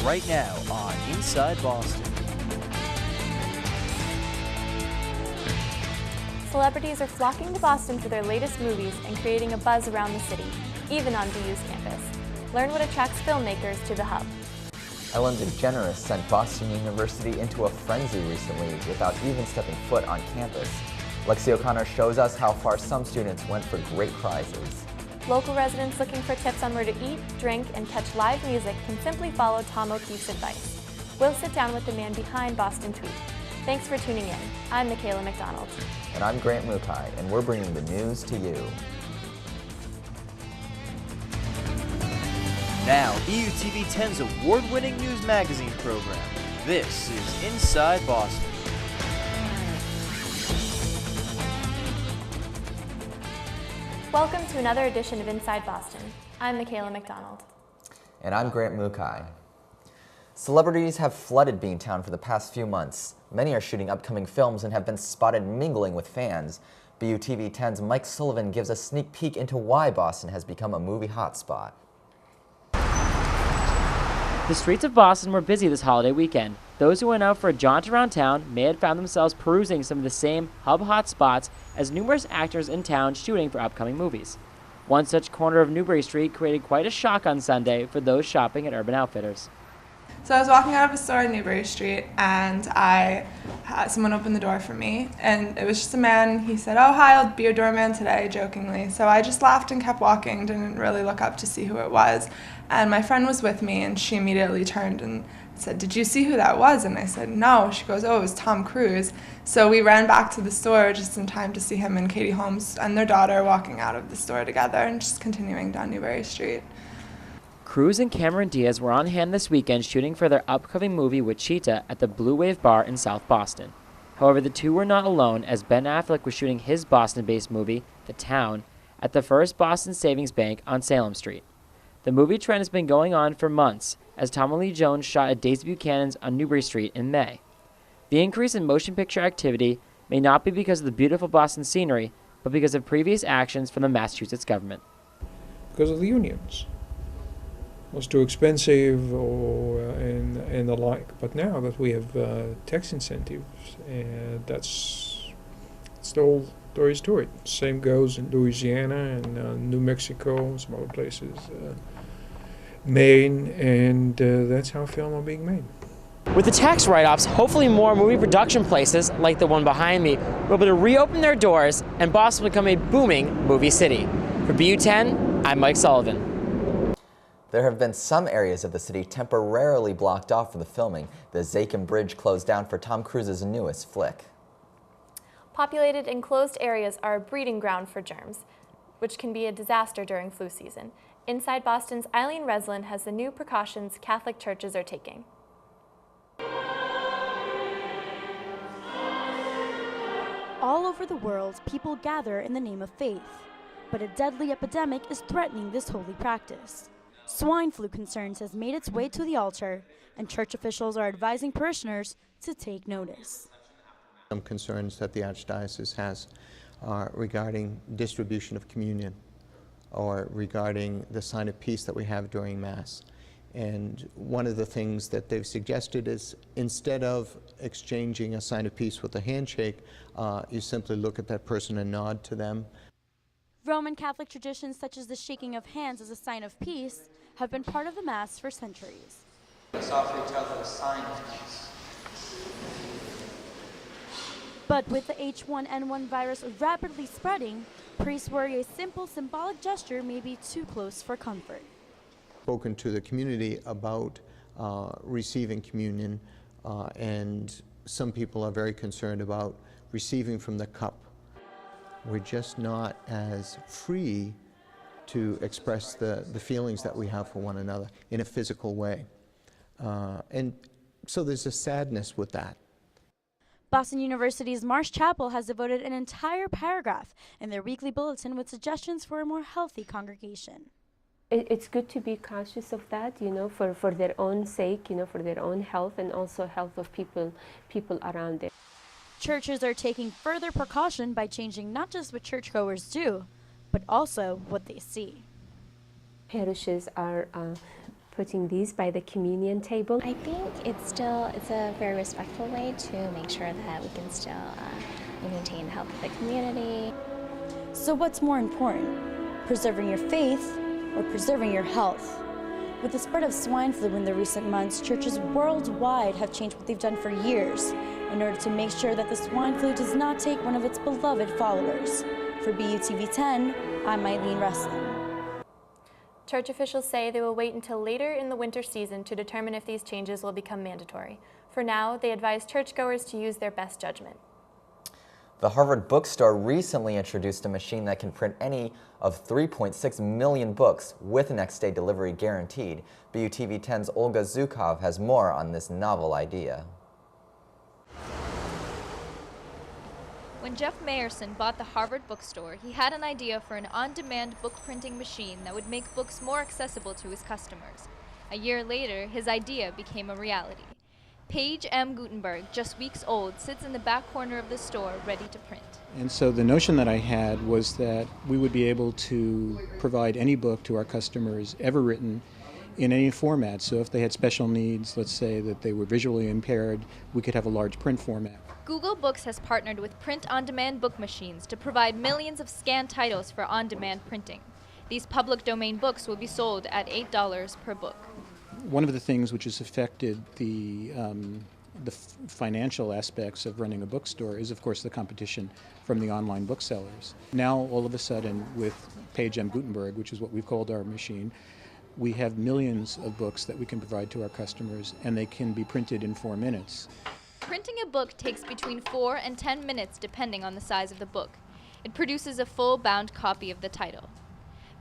right now on Inside Boston. Celebrities are flocking to Boston for their latest movies and creating a buzz around the city, even on BU's campus. Learn what attracts filmmakers to the hub. Ellen DeGeneres sent Boston University into a frenzy recently without even stepping foot on campus. Lexi O'Connor shows us how far some students went for great prizes. Local residents looking for tips on where to eat, drink, and catch live music can simply follow Tom O'Keefe's advice. We'll sit down with the man behind Boston Tweet. Thanks for tuning in. I'm Michaela McDonald. And I'm Grant Mukai, and we're bringing the news to you. Now, BUTV 10's award-winning news magazine program. This is Inside Boston. Welcome to another edition of Inside Boston. I'm Michaela McDonald. And I'm Grant Mukai. Celebrities have flooded Beantown for the past few months. Many are shooting upcoming films and have been spotted mingling with fans. BUTV 10's Mike Sullivan gives a sneak peek into why Boston has become a movie hotspot. The streets of Boston were busy this holiday weekend. Those who went out for a jaunt around town may have found themselves perusing some of the same hub hot spots as numerous actors in town shooting for upcoming movies. One such corner of Newbury Street created quite a shock on Sunday for those shopping at Urban Outfitters. So I was walking out of a store in Newbury Street and I had someone open the door for me, and it was just a man. He said, "Oh, hi, I'll be your doorman today," jokingly. So I just laughed and kept walking, didn't really look up to see who it was. And my friend was with me and she immediately turned and said, "Did you see who that was?" And I said, "No." She goes, "Oh, it was Tom Cruise." So we ran back to the store just in time to see him and Katie Holmes and their daughter walking out of the store together and just continuing down Newbury Street. Cruise and Cameron Diaz were on hand this weekend shooting for their upcoming movie Wichita at the Blue Wave Bar in South Boston. However, the two were not alone, as Ben Affleck was shooting his Boston-based movie, The Town, at the First Boston Savings Bank on Salem Street. The movie trend has been going on for months, as Tommy Lee Jones shot at Daisy Buchanan's on Newbury Street in May. The increase in motion picture activity may not be because of the beautiful Boston scenery, but because of previous actions from the Massachusetts government. Because of the unions. It was too expensive and the like. But now that we have tax incentives, that's all there is to it. Same goes in Louisiana and New Mexico, some other places, Maine, and that's how film are being made. With the tax write-offs, hopefully more movie production places, like the one behind me, will be able to reopen their doors and Boston will become a booming movie city. For BU10, I'm Mike Sullivan. There have been some areas of the city temporarily blocked off for the filming. The Zakim Bridge closed down for Tom Cruise's newest flick. Populated enclosed areas are a breeding ground for germs, which can be a disaster during flu season. Inside Boston's Eileen Reslin has the new precautions Catholic churches are taking. All over the world, people gather in the name of faith, but a deadly epidemic is threatening this holy practice. Swine flu concerns has made its way to the altar, and church officials are advising parishioners to take notice. Some concerns that the Archdiocese has regarding distribution of communion or regarding the sign of peace that we have during Mass. And one of the things that they've suggested is instead of exchanging a sign of peace with a handshake, you simply look at that person and nod to them. Roman Catholic traditions such as the shaking of hands as a sign of peace have been part of the Mass for centuries. This offering tells us a sign of peace. But with the H1N1 virus rapidly spreading, priests worry a simple symbolic gesture may be too close for comfort. Spoken to the community about receiving communion, and some people are very concerned about receiving from the cup. We're just not as free to express the feelings that we have for one another in a physical way. And so there's a sadness with that. Boston University's Marsh Chapel has devoted an entire paragraph in their weekly bulletin with suggestions for a more healthy congregation. It's good to be conscious of that, for their own sake, for their own health and also health of people around them. Churches are taking further precaution by changing not just what churchgoers do, but also what they see. Parishes are putting these by the communion table. I think it's a very respectful way to make sure that we can still maintain the health of the community. So what's more important, preserving your faith or preserving your health? With the spread of swine flu in the recent months, churches worldwide have changed what they've done for years in order to make sure that the swine flu does not take one of its beloved followers. For BUTV 10, I'm Eileen Wrestling. Church officials say they will wait until later in the winter season to determine if these changes will become mandatory. For now, they advise churchgoers to use their best judgment. The Harvard Bookstore recently introduced a machine that can print any of 3.6 million books with next-day delivery guaranteed. BUTV 10's Olga Zukov has more on this novel idea. When Jeff Mayerson bought the Harvard Bookstore, he had an idea for an on-demand book printing machine that would make books more accessible to his customers. A year later, his idea became a reality. Paige M. Gutenberg, just weeks old, sits in the back corner of the store ready to print. And so the notion that I had was that we would be able to provide any book to our customers ever written in any format. So if they had special needs, let's say that they were visually impaired, we could have a large print format. Google Books has partnered with print-on-demand book machines to provide millions of scanned titles for on-demand printing. These public domain books will be sold at $8 per book. One of the things which has affected the financial aspects of running a bookstore is, of course, the competition from the online booksellers. Now, all of a sudden, with Paige M. Gutenberg, which is what we've called our machine, we have millions of books that we can provide to our customers, and they can be printed in 4 minutes. Printing a book takes between 4 and 10 minutes depending on the size of the book. It produces a full bound copy of the title.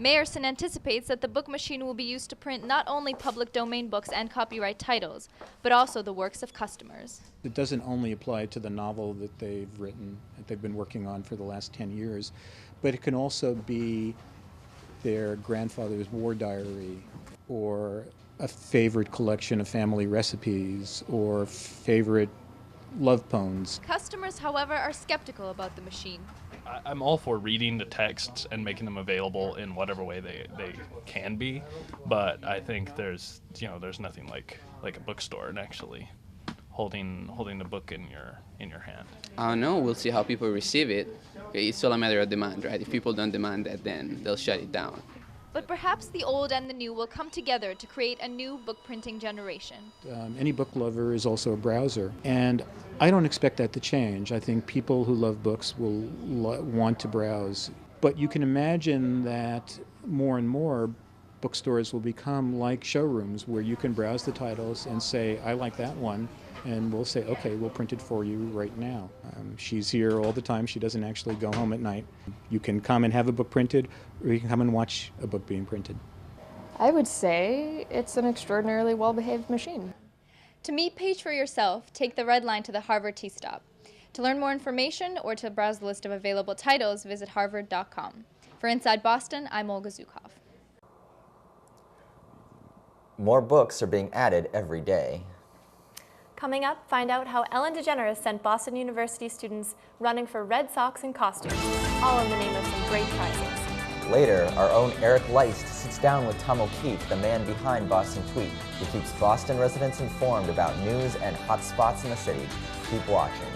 Mayerson anticipates that the book machine will be used to print not only public domain books and copyright titles, but also the works of customers. It doesn't only apply to the novel that they've written, that they've been working on for the last 10 years, but it can also be their grandfather's war diary, or a favorite collection of family recipes, or favorite love poems. Customers, however, are skeptical about the machine. I'm all for reading the texts and making them available in whatever way they can be, but I think there's nothing like a bookstore and actually holding the book in your hand. I don't know. We'll see how people receive it. It's all a matter of demand, right? If people don't demand that, then they'll shut it down. But perhaps the old and the new will come together to create a new book printing generation. Any book lover is also a browser, and I don't expect that to change. I think people who love books will want to browse. But you can imagine that more and more bookstores will become like showrooms where you can browse the titles and say, I like that one, and we'll say, okay, we'll print it for you right now. She's here all the time. She doesn't actually go home at night. You can come and have a book printed, or you can come and watch a book being printed. I would say it's an extraordinarily well-behaved machine. To meet Paige for yourself, take the Red Line to the Harvard T-Stop. To learn more information or to browse the list of available titles, visit harvard.com. For Inside Boston, I'm Olga Zukov. More books are being added every day. Coming up, find out how Ellen DeGeneres sent Boston University students running for Red Sox in costumes, all in the name of some great prizes. Later, our own Eric Leist sits down with Tom O'Keefe, the man behind Boston Tweet, who keeps Boston residents informed about news and hot spots in the city. Keep watching.